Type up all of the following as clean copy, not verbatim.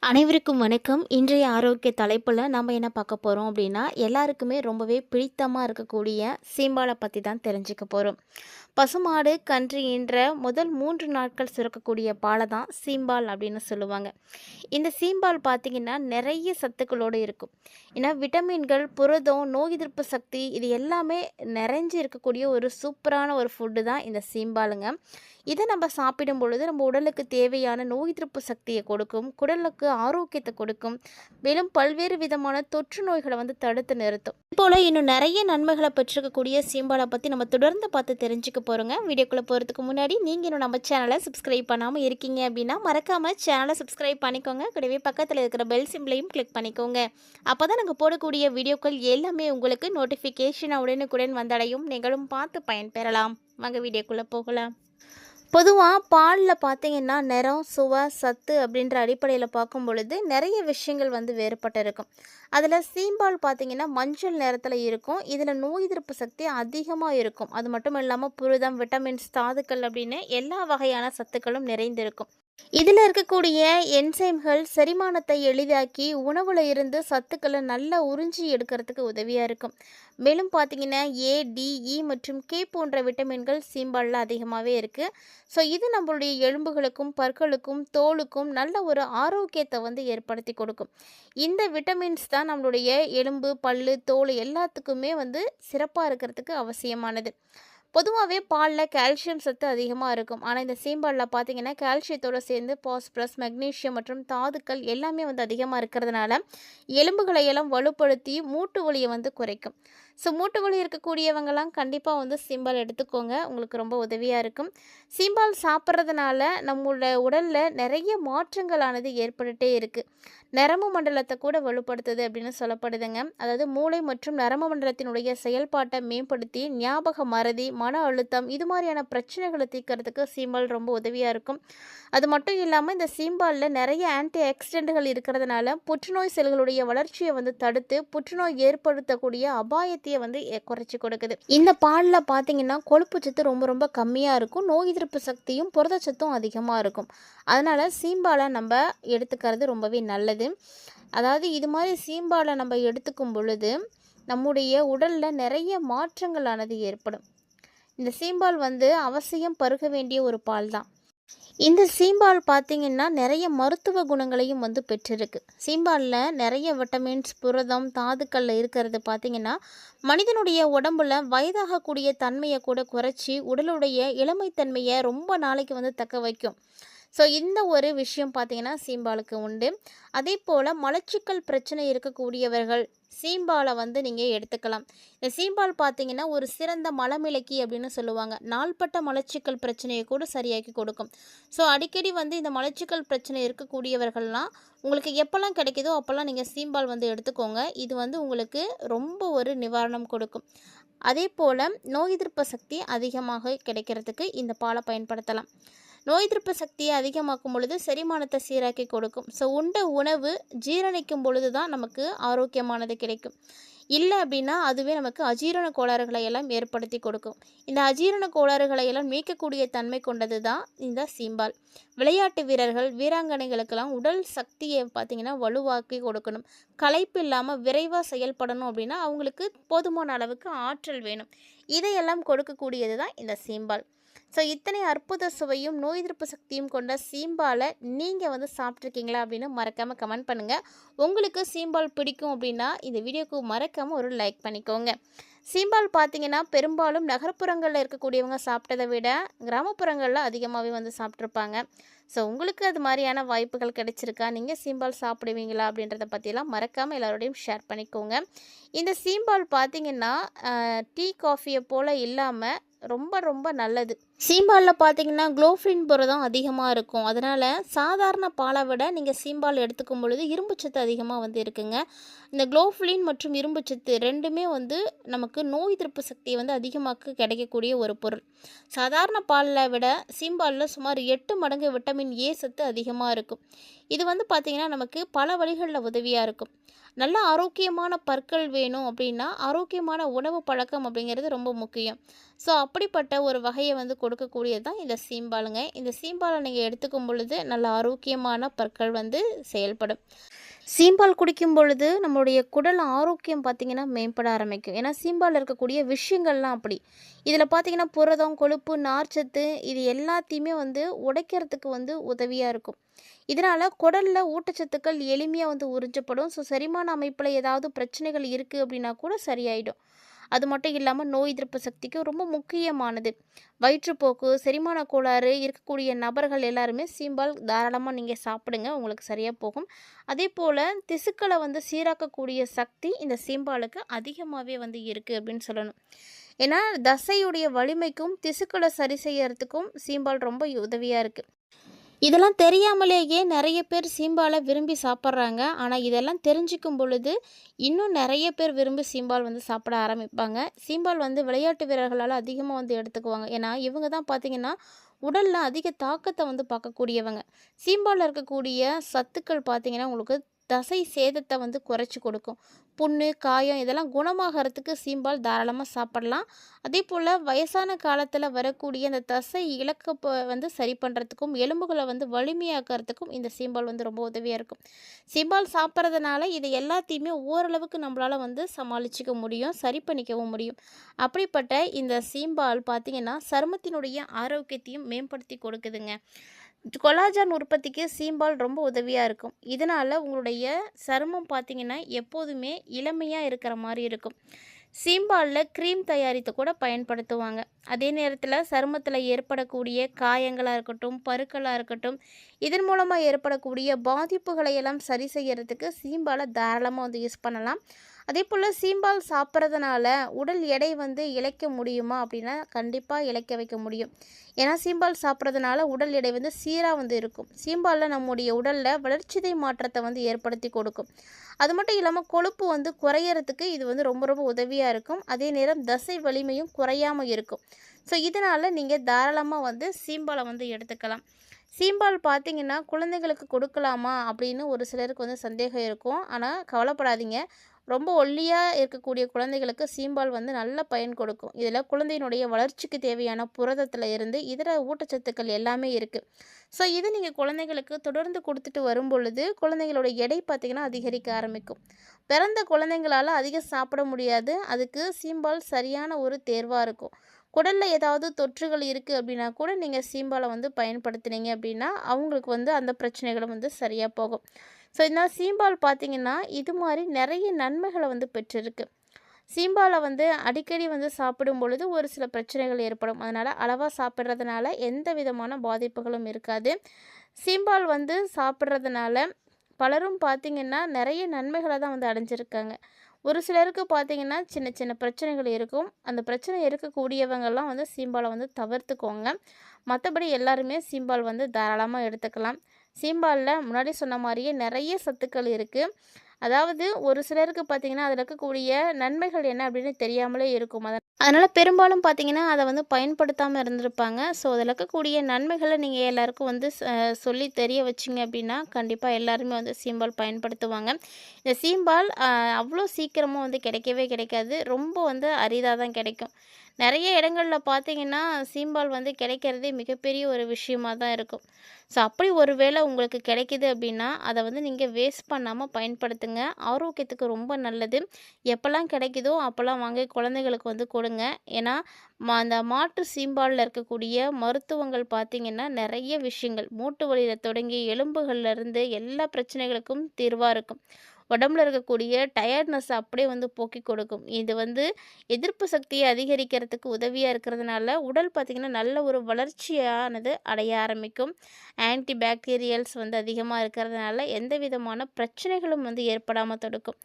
அனைவருக்கும் வணக்கம். இன்றைய ஆரோக்கிய தலைப்புல நம்ம என்ன பார்க்க போறோம் அப்படின்னா, எல்லாருக்குமே ரொம்பவே பிடித்தமா இருக்கக்கூடிய சீம்பால பத்தி தான் தெரிஞ்சுக்க போறோம். பசுமாடு, கன்று ஈன்ற முதல் 3 நாட்கள் சுரக்கக்கூடிய பால தான் சீம்பால் அப்படின்னு சொல்லுவாங்க. இந்த சீம்பால் பார்த்தீங்கன்னா, நிறைய சத்துக்களோடு இருக்கும். ஏன்னா விட்டமின்கள், புரதம், நோய் எதிர்ப்பு சக்தி இது எல்லாமே நிறைஞ்சு இருக்கக்கூடிய ஒரு சூப்பரான ஒரு ஃபுட்டு தான் இந்த சீம்பாலுங்க. இதை நம்ம சாப்பிடும் பொழுது நம்ம உடலுக்கு தேவையான நோய் எதிர்ப்பு சக்தியை கொடுக்கும், குடலுக்கு ஆரோக்கியத்தை கொடுக்கும், மேலும் பல்வேறு விதமான தொற்று நோய்களை தடுத்து நிறுத்தும். இதுபோல் இன்னும் நிறைய நன்மைகளை பெற்றிருக்கக்கூடிய சீம்பாலை பற்றி நம்ம தொடர்ந்து பார்த்து தெரிஞ்சுக்க போகிறோங்க. வீடியோக்குள்ளே போகிறதுக்கு முன்னாடி நீங்கள் இன்னும் நம்ம சேனலை சப்ஸ்கிரைப் பண்ணாமல் இருக்கீங்க அப்படின்னா மறக்காமல் சேனலை சப்ஸ்கிரைப் பண்ணிக்கோங்க. கூடவே பக்கத்தில் இருக்கிற பெல் சிம்பிளையும் கிளிக் பண்ணிக்கோங்க. அப்போ தான் நாங்கள் போடக்கூடிய வீடியோக்கள் எல்லாமே உங்களுக்கு நோட்டிஃபிகேஷன் உடனுக்குடன் வந்தடையும். நீங்களும் பார்த்து பயன்பெறலாம். வாங்க வீடியோக்குள்ளே போகலாம். பொதுவாக பாலில் பார்த்தீங்கன்னா நிறம், சுவை, சத்து அப்படின்ற அடிப்படையில் பார்க்கும் பொழுது நிறைய விஷயங்கள் வேறுபட்டு இருக்கும். அதில் சீம்பால் பார்த்தீங்கன்னா மஞ்சள் நிறத்தில் இருக்கும். இதில் நோய் எதிர்ப்பு சக்தி அதிகமாக இருக்கும். அது மட்டும் இல்லாமல் புரதம், விட்டமின்ஸ், தாதுக்கள் அப்படின்னு எல்லா வகையான சத்துக்களும் நிறைந்திருக்கும். இதில் இருக்கக்கூடிய என்சைம்கள் செரிமானத்தை எளிதாக்கி உணவில் இருந்து சத்துக்களை நல்லா உறிஞ்சி எடுக்கிறதுக்கு உதவியாக இருக்கும். மேலும் பார்த்தீங்கன்னா ஏ, டி, இ மற்றும் கே போன்ற விட்டமின்கள் சீம்பாலில் அதிகமாகவே இருக்குது. ஸோ இது நம்மளுடைய எலும்புகளுக்கும் பற்களுக்கும் தோலுக்கும் நல்ல ஒரு ஆரோக்கியத்தை ஏற்படுத்தி கொடுக்கும். இந்த விட்டமின்ஸ் தான் நம்மளுடைய எலும்பு, பல்லு, தோல் எல்லாத்துக்குமே சிறப்பாக இருக்கிறதுக்கு அவசியமானது. பொதுவாகவே பாலில் கால்சியம் சத்து அதிகமாக இருக்கும். ஆனால் இந்த சீம்பாலில் பார்த்தீங்கன்னா கால்சியத்தோடு சேர்ந்து பாஸ்பரஸ், மெக்னீஷியம் மற்றும் தாதுக்கள் எல்லாமே அதிகமாக இருக்கிறதுனால எலும்புகளை எல்லாம் வலுப்படுத்தி மூட்டு வலியை குறைக்கும். ஸோ மூட்டு வலி இருக்கக்கூடியவங்கலாம் கண்டிப்பாக சீம்பால் எடுத்துக்கோங்க. உங்களுக்கு ரொம்ப உதவியாக இருக்கும். சீம்பால் சாப்பிட்றதுனால நம்மளோட உடலில் நிறைய மாற்றங்களானது ஏற்பட்டுகிட்டே இருக்குது. நரம்பு மண்டலத்தை கூட வலுப்படுத்துது அப்படின்னு சொல்லப்படுதுங்க. அதாவது மூளை மற்றும் நரம்பு மண்டலத்தினுடைய செயல்பாட்டை மேம்படுத்தி ஞாபக மறதி, மன அழுத்தம் இது மாதிரியான பிரச்சனைகளை தீர்க்கறதுக்கு சீம்பால் ரொம்ப உதவியாக இருக்கும். அது மட்டும் இல்லாமல் இந்த சீம்பாலில் நிறைய ஆன்டி ஆக்சிடென்ட்கள் இருக்கிறதுனால புற்றுநோய் செல்களுடைய வளர்ச்சியை தடுத்து புற்றுநோய் ஏற்படுத்தக்கூடிய அபாயத்தை குறைச்சி கொடுக்குது. இந்த பாலில் பார்த்தீங்கன்னா கொழுப்பு சத்து ரொம்ப ரொம்ப கம்மியாக இருக்கும். நோய் எதிர்ப்பு சக்தியும் புரதச்சத்தும் அதிகமாக இருக்கும். அதனால் சீம்பாலை நம்ம எடுத்துக்கிறது ரொம்பவே நல்லது. அதாவது இது மாதிரி சீம்பாலை நம்ம எடுத்துக்கும் பொழுது நம்முடைய உடலில் நிறைய மாற்றங்களானது ஏற்படும். இந்த சீம்பால் அவசியம் பருக வேண்டிய ஒரு பால் தான். இந்த சீம்பால் பார்த்திங்கன்னா நிறைய மருத்துவ குணங்களையும் பெற்றிருக்கு. சீம்பாலில் நிறைய விட்டமின்ஸ், புரதம், தாதுக்களில் இருக்கிறது பார்த்திங்கன்னா மனிதனுடைய உடம்புல வயதாகக்கூடிய தன்மையை கூட குறைச்சி உடலுடைய இளமைத்தன்மையை ரொம்ப நாளைக்கு தக்க வைக்கும். ஸோ இந்த ஒரு விஷயம் பார்த்திங்கன்னா சீம்பாலுக்கு உண்டு. அதே போல் மலச்சிக்கல் பிரச்சனை இருக்கக்கூடியவர்கள் சீம்பாலை நீங்கள் எடுத்துக்கலாம். இந்த சீம்பால் பார்த்திங்கன்னா ஒரு சிறந்த மலமிளக்கி அப்படின்னு சொல்லுவாங்க. நாள்பட்ட மலச்சிக்கல் பிரச்சனையை கூட சரியாக்கி கொடுக்கும். ஸோ அடிக்கடி இந்த மலச்சிக்கல் பிரச்சனை இருக்கக்கூடியவர்கள்லாம் உங்களுக்கு எப்போல்லாம் கிடைக்குதோ அப்போல்லாம் நீங்கள் சீம்பால் எடுத்துக்கோங்க. இது உங்களுக்கு ரொம்ப ஒரு நிவாரணம் கொடுக்கும். அதே போல் நோய் எதிர்ப்பு சக்தி அதிகமாக கிடைக்கிறதுக்கு இந்த பாலை பயன்படுத்தலாம். நோய் எதிர்ப்பு சக்தியை அதிகமாக்கும் பொழுது செரிமானத்தை சீராக்கி கொடுக்கும். ஸோ உண்ட உணவு ஜீரணிக்கும் பொழுது தான் நமக்கு ஆரோக்கியமானது கிடைக்கும். இல்லை அப்படின்னா அதுவே நமக்கு அஜீரண கோளாறுகளை எல்லாம் ஏற்படுத்தி கொடுக்கும். இந்த அஜீரண கோளாறுகளை எல்லாம் நீக்கக்கூடிய தன்மை கொண்டது தான் இந்த சீம்பால். விளையாட்டு வீரர்கள், வீராங்கனைகளுக்கெல்லாம் உடல் சக்தியை பார்த்திங்கன்னா வலுவாக்கி கொடுக்கணும். களைப்பு இல்லாமல் விரைவாக செயல்படணும் அப்படின்னா அவங்களுக்கு போதுமான அளவுக்கு ஆற்றல் வேணும். இதையெல்லாம் கொடுக்கக்கூடியது தான் இந்த சீம்பால். ஸோ இத்தனை அற்புத சுவையும் நோய் எதிர்ப்பு சக்தியும் கொண்ட சீம்பாலை நீங்கள் சாப்பிட்ருக்கீங்களா அப்படின்னு மறக்காமல் கமெண்ட் பண்ணுங்கள். உங்களுக்கு சீம்பால் பிடிக்கும் அப்படின்னா இந்த வீடியோக்கு மறக்காமல் ஒரு லைக் பண்ணிக்கோங்க. சீம்பால் பார்த்திங்கன்னா பெரும்பாலும் நகர்ப்புறங்களில் இருக்கக்கூடியவங்க சாப்பிட்டதை விட கிராமப்புறங்களில் அதிகமாகவே சாப்பிட்ருப்பாங்க. ஸோ உங்களுக்கு அது மாதிரியான வாய்ப்புகள் கிடைச்சிருக்கா? நீங்கள் சீம்பால் சாப்பிடுவீங்களா அப்படின்றத பற்றிலாம் மறக்காமல் எல்லோரோடையும் ஷேர் பண்ணிக்கோங்க. இந்த சீம்பால் பார்த்திங்கன்னா டீ, காஃபியை போல் இல்லாமல் ரொம்ப ரொம்ப நல்லது. சீம்பாலில் பார்த்தீங்கன்னா குளோஃபின் புரதம் அதிகமாக இருக்கும். அதனால் சாதாரண பாலை விட நீங்கள் சீம்பால் எடுத்துக்கும் பொழுது இரும்புச்சத்து அதிகமாக இருக்குங்க. இந்த குளோஃபின் மற்றும் இரும்புச்சத்து ரெண்டுமே நமக்கு நோய் எதிர்ப்பு சக்தியை அதிகமாக கிடைக்கக்கூடிய ஒரு பொருள். சாதாரண பாலில் விட சீம்பாலில் சுமார் 8 மடங்கு விட்டமின் ஏ சத்து அதிகமாக இருக்கும். இது பார்த்திங்கன்னா நமக்கு பல வழிகளில் உதவியாக இருக்கும். நல்ல ஆரோக்கியமான பற்கள் வேணும் அப்படின்னா, ஆரோக்கியமான உணவு பழக்கம் அப்படிங்கிறது ரொம்ப முக்கியம். ஸோ அப்படிப்பட்ட ஒரு வகைய வந்து கொடுக்கக்கூடியது தான் இந்த சீம்பாலுங்க. இந்த சீம்பால நீங்க எடுத்துக்கும் பொழுது நல்ல ஆரோக்கியமான பற்கள் வந்து செயல்படும். சீம்பால் குடிக்கும் பொழுது நம்மளுடைய குடல் ஆரோக்கியம் பார்த்திங்கன்னா மேம்பட ஆரம்பிக்கும். ஏன்னா சீம்பாலில் இருக்கக்கூடிய விஷயங்கள்லாம் அப்படி. இதில் பார்த்திங்கன்னா புரதம், கொழுப்பு, நார்ச்சத்து இது எல்லாத்தையுமே வந்து உடைக்கிறதுக்கு வந்து உதவியாக இருக்கும். இதனால் குடலில் ஊட்டச்சத்துக்கள் எளிமையாக வந்து உறிஞ்சப்படும். ஸோ செரிமான அமைப்பில் ஏதாவது பிரச்சனைகள் இருக்குது அப்படின்னா கூட சரியாயிடும். அது மட்டும் இல்லாமல் நோய் எதிர்ப்பு சக்திக்கு ரொம்ப முக்கியமானது. வயிற்றுப்போக்கு, செரிமான கோளாறு இருக்கக்கூடிய நபர்கள் எல்லாருமே சீம்பால் தாராளமாக நீங்கள் சாப்பிடுங்க. உங்களுக்கு சரியாக போகும். அதே போல் திசுக்களை வந்து சீராக்கக்கூடிய சக்தி இந்த சீம்பாலுக்கு அதிகமாகவே வந்து இருக்குது அப்படின்னு சொல்லணும். ஏன்னா தசையுடைய வலிமைக்கும் திசுக்களை சரி செய்யறதுக்கும் சீம்பால் ரொம்ப உதவியாக இருக்குது. இதெல்லாம் தெரியாமலேயே நிறைய பேர் சீம்பாலை விரும்பி சாப்பிட்றாங்க. ஆனால் இதெல்லாம் தெரிஞ்சுக்கும் பொழுது இன்னும் நிறைய பேர் விரும்பி சீம்பால் வந்து சாப்பிட ஆரம்பிப்பாங்க. சீம்பால் வந்து விளையாட்டு வீரர்களால் அதிகமாக வந்து எடுத்துக்குவாங்க. ஏன்னா இவங்க தான் பார்த்திங்கன்னா உடலில் அதிக தாக்கத்தை வந்து பார்க்கக்கூடியவங்க. சீம்பாலில் இருக்கக்கூடிய சத்துக்கள் பார்த்திங்கன்னா உங்களுக்கு தசை சேதத்தை வந்து குறைச்சி கொடுக்கும். புண்ணு, காயம் இதெல்லாம் குணமாகறதுக்கு சீம்பால் தாராளமாக சாப்பிடலாம். அதே போல் வயசான காலத்தில் வரக்கூடிய அந்த தசை இழக்க வந்து சரி பண்ணுறதுக்கும் எலும்புகளை வந்து வலிமையாக்கிறதுக்கும் இந்த சீம்பால் வந்து ரொம்ப உதவியாக இருக்கும். சீம்பால் சாப்பிட்றதுனால இது எல்லாத்தையுமே ஓரளவுக்கு நம்மளால் வந்து சமாளிச்சிக்க முடியும், சரி பண்ணிக்கவும் முடியும். அப்படிப்பட்ட இந்த சீம்பால் பார்த்திங்கன்னா சருமத்தினுடைய ஆரோக்கியத்தையும் மேம்படுத்தி கொடுக்குதுங்க. கொலாஜன் உற்பத்திக்கு சீம்பால் ரொம்ப உதவியாக இருக்கும். இதனால் உங்களுடைய சருமம் பார்த்திங்கன்னா எப்போதுமே இளமையாக இருக்கிற மாதிரி இருக்கும். சீம்பாலில் க்ரீம் தயாரித்து கூட பயன்படுத்துவாங்க. அதே நேரத்தில் சருமத்தில் ஏற்படக்கூடிய காயங்களாக இருக்கட்டும், பருக்களாக இருக்கட்டும், இதன் மூலமாக ஏற்படக்கூடிய பாதிப்புகளை எல்லாம் சரி செய்யறதுக்கு சீம்பாலை தாராளமாக வந்து யூஸ் பண்ணலாம். அதே போல் சீம்பால் சாப்பிட்றதுனால உடல் எடை வந்து இளைக்க முடியுமா அப்படின்னா கண்டிப்பாக இளைக்க வைக்க முடியும். ஏன்னா சீம்பால் சாப்பிட்றதுனால உடல் எடை வந்து சீராக வந்து இருக்கும். சீம்பாலில் நம்முடைய உடலில் வளர்ச்சிதை மாற்றத்தை வந்து ஏற்படுத்தி கொடுக்கும். அது மட்டும் இல்லாமல் கொழுப்பு வந்து குறையறதுக்கு இது வந்து ரொம்ப ரொம்ப உதவியாக இருக்கும். அதே நேரம் தசை வலிமையும் குறையாமல் இருக்கும். ஸோ இதனால் நீங்கள் தாராளமாக வந்து சீம்பாலை வந்து எடுத்துக்கலாம். சீம்பால் பார்த்திங்கன்னா குழந்தைங்களுக்கு கொடுக்கலாமா அப்படின்னு ஒரு சிலருக்கு வந்து சந்தேகம் இருக்கும். ஆனால் கவலைப்படாதீங்க. ரொம்ப ஒல்லியாக இருக்கக்கூடிய குழந்தைகளுக்கு சீம்பால் வந்து நல்ல பயன் கொடுக்கும். இதில் குழந்தையினுடைய வளர்ச்சிக்கு தேவையான புரதத்தில் இருந்து இதர ஊட்டச்சத்துக்கள் எல்லாமே இருக்குது. ஸோ இது நீங்கள் குழந்தைங்களுக்கு தொடர்ந்து கொடுத்துட்டு வரும் பொழுது குழந்தைங்களோட எடை பார்த்திங்கன்னா அதிகரிக்க ஆரம்பிக்கும். பிறந்த குழந்தைங்களால் அதிகம் சாப்பிட முடியாது. அதுக்கு சீம்பால் சரியான ஒரு தேர்வாக இருக்கும். குடலில் ஏதாவது தொற்றுகள் இருக்குது அப்படின்னா கூட நீங்கள் சீம்பாலை வந்து பயன்படுத்துனீங்க அப்படின்னா அவங்களுக்கு வந்து அந்த பிரச்சனைகளும் வந்து சரியாக போகும். ஸோ இந்த சீம்பால் பார்த்திங்கன்னா இது மாதிரி நிறைய நன்மைகளை வந்து பெற்றிருக்கு. சீம்பாலை வந்து அடிக்கடி வந்து சாப்பிடும் பொழுது ஒரு சில பிரச்சனைகள் ஏற்படும். அதனால் அளவாக சாப்பிட்றதுனால எந்த விதமான பாதிப்புகளும் இருக்காது. சீம்பால் வந்து சாப்பிட்றதுனால பலரும் பார்த்திங்கன்னா நிறைய நன்மைகளை தான் வந்து அடைஞ்சிருக்காங்க. ஒரு சிலருக்கு பார்த்திங்கன்னா சின்ன சின்ன பிரச்சனைகள் இருக்கும். அந்த பிரச்சனை இருக்கக்கூடியவங்கெல்லாம் வந்து சீம்பாலை வந்து தவிர்த்துக்கோங்க. மற்றபடி எல்லாருமே சீம்பால் வந்து தாராளமாக எடுத்துக்கலாம். சீம்பாலில் முன்னாடி சொன்ன மாதிரியே நிறைய சத்துக்கள் இருக்குது. அதாவது ஒரு சிலருக்கு பார்த்திங்கன்னா அதில் இருக்கக்கூடிய நன்மைகள் என்ன அப்படின்னு தெரியாமலே இருக்கும். அதனால் பெரும்பாலும் பார்த்திங்கன்னா அதை வந்து பயன்படுத்தாமல் இருந்திருப்பாங்க. ஸோ அதில் இருக்கக்கூடிய நன்மைகளை நீங்கள் எல்லாருக்கும் வந்து சொல்லி தெரிய வச்சிங்க அப்படின்னா கண்டிப்பாக எல்லாருமே வந்து சீம்பால் பயன்படுத்துவாங்க. இந்த சீம்பால் அவ்வளோ சீக்கிரமாக வந்து கிடைக்கவே கிடைக்காது. ரொம்ப வந்து அரிதாக தான் கிடைக்கும். நிறைய இடங்களில் பார்த்திங்கன்னா சீம்பால் வந்து கிடைக்கிறதே மிகப்பெரிய ஒரு விஷயமாக தான் இருக்கும். ஸோ அப்படி ஒரு வேளை உங்களுக்கு கிடைக்கிது அப்படின்னா அதை வந்து நீங்கள் வேஸ்ட் பண்ணாமல் பயன்படுத்துங்க. ஆரோக்கியத்துக்கு ரொம்ப நல்லது. எப்போல்லாம் கிடைக்குதோ அப்போல்லாம் வாங்கி குழந்தைகளுக்கு வந்து கொடுங்க. ஏன்னா அந்த மாட்டு சீம்பாலில் இருக்கக்கூடிய மருத்துவங்கள் பார்த்திங்கன்னா நிறைய விஷயங்கள் மூட்டு வலியில் தொடங்கி எலும்புகள்லேருந்து எல்லா பிரச்சனைகளுக்கும் தீர்வாக இருக்கும். உடம்புல இருக்கக்கூடிய டயர்ட்னஸ் அப்படியே வந்து போக்கி கொடுக்கும். இது வந்து எதிர்ப்பு சக்தியை அதிகரிக்கிறதுக்கு உதவியாக இருக்கிறதுனால உடல் பார்த்திங்கன்னா நல்ல ஒரு வளர்ச்சியானது அடைய ஆரம்பிக்கும். ஆன்டி பாக்டீரியல்ஸ் வந்து அதிகமாக இருக்கிறதுனால எந்த விதமான பிரச்சனைகளும் வந்து ஏற்படாமல் தடுக்கும்.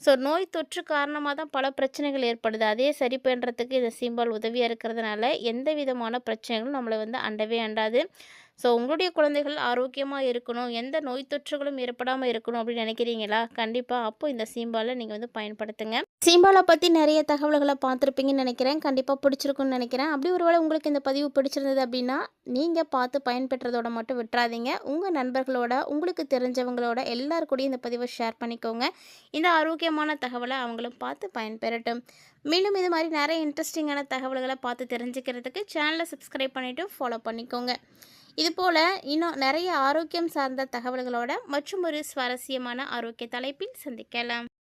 ஸோ நோய் தொற்று காரணமாக தான் பல பிரச்சனைகள் ஏற்படுது. அதே சரி பண்ணுறதுக்கு இந்த சீம்பால் உதவியாக இருக்கிறதுனால எந்த விதமான பிரச்சனைகளும் நம்மளை வந்து அண்டவே அண்டாது. ஸோ உங்களுடைய குழந்தைகள் ஆரோக்கியமாக இருக்கணும், எந்த நோய் தொற்றுகளும் ஏற்படாமல் இருக்கணும் அப்படின்னு நினைக்கிறீங்களா? கண்டிப்பாக அப்போ இந்த சீம்பாலை நீங்கள் வந்து பயன்படுத்துங்க. சீம்பாலை பற்றி நிறைய தகவல்களை பார்த்துருப்பீங்கன்னு நினைக்கிறேன். கண்டிப்பாக பிடிச்சிருக்குன்னு நினைக்கிறேன். அப்படி ஒருவேளை உங்களுக்கு இந்த பதிவு பிடிச்சிருந்தது அப்படின்னா நீங்கள் பார்த்து பயன்பெற்றதோட மட்டும் விட்டுறாதீங்க. உங்கள் நண்பர்களோட, உங்களுக்கு தெரிஞ்சவங்களோட எல்லார் கூடயும் இந்த பதிவை ஷேர் பண்ணிக்கோங்க. இந்த ஆரோக்கியமான தகவலை அவங்களும் பார்த்து பயன்பெறட்டும். மேலும் இது மாதிரி நிறைய இன்ட்ரெஸ்டிங்கான தகவல்களை பார்த்து தெரிஞ்சுக்கிறதுக்கு சேனலை சப்ஸ்கிரைப் பண்ணிவிட்டு ஃபாலோ பண்ணிக்கோங்க. இதுபோல் இன்னும் நிறைய ஆரோக்கியம் சார்ந்த தகவல்களோட மற்றும் ஒரு சுவாரஸ்யமான ஆரோக்கிய தலைப்பில் சந்திக்கலாம்.